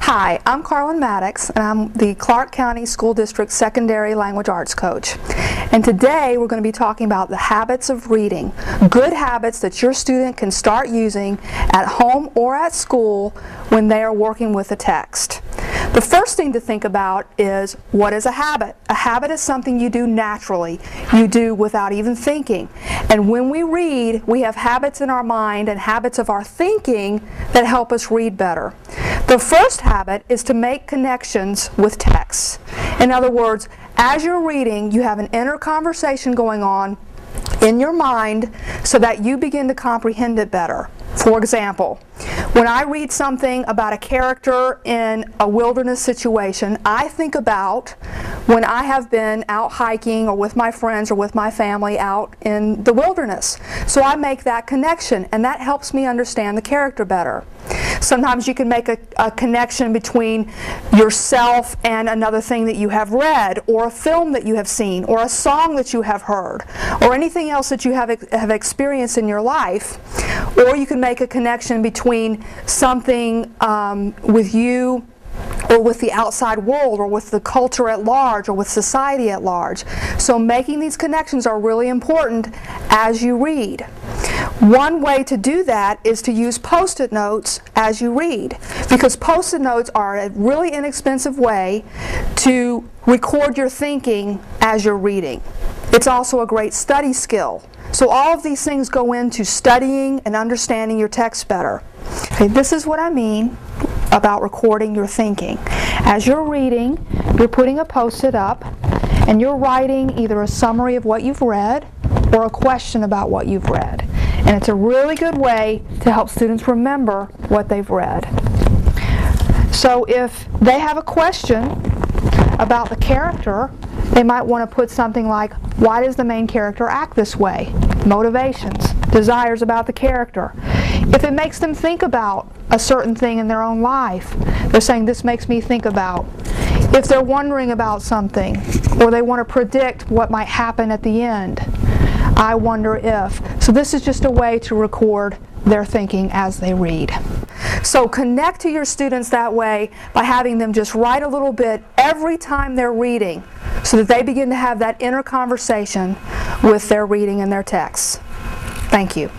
Hi, I'm Carlin Maddox, and I'm the Clark County School District Secondary Language Arts Coach. And today we're going to be talking about the habits of reading, good habits that your student can start using at home or at school when they are working with a text. The first thing to think about is, what is a habit? A habit is something you do naturally, you do without even thinking. And when we read, we have habits in our mind and habits of our thinking that help us read better. The first habit is to make connections with texts. In other words, as you're reading, you have an inner conversation going on in your mind so that you begin to comprehend it better. For example, when I read something about a character in a wilderness situation, I think about when I have been out hiking or with my friends or with my family out in the wilderness. So I make that connection, and that helps me understand the character better. Sometimes you can make a connection between yourself and another thing that you have read, or a film that you have seen, or a song that you have heard, or anything else that you have experienced in your life. Or you can make a connection between something with you, or with the outside world, or with the culture at large, or with society at large. So making these connections are really important as you read. One way to do that is to use Post-it notes as you read, because Post-it notes are a really inexpensive way to record your thinking as you're reading. It's also a great study skill. So all of these things go into studying and understanding your text better. Okay, this is what I mean about recording your thinking. As you're reading, you're putting a Post-it up and you're writing either a summary of what you've read or a question about what you've read. And it's a really good way to help students remember what they've read. So if they have a question about the character, they might want to put something like, why does the main character act this way? Motivations, desires about the character. If it makes them think about a certain thing in their own life, they're saying, this makes me think about. If they're wondering about something, or they want to predict what might happen at the end, I wonder if. So this is just a way to record their thinking as they read. So connect to your students that way by having them just write a little bit every time they're reading, so that they begin to have that inner conversation with their reading and their texts. Thank you.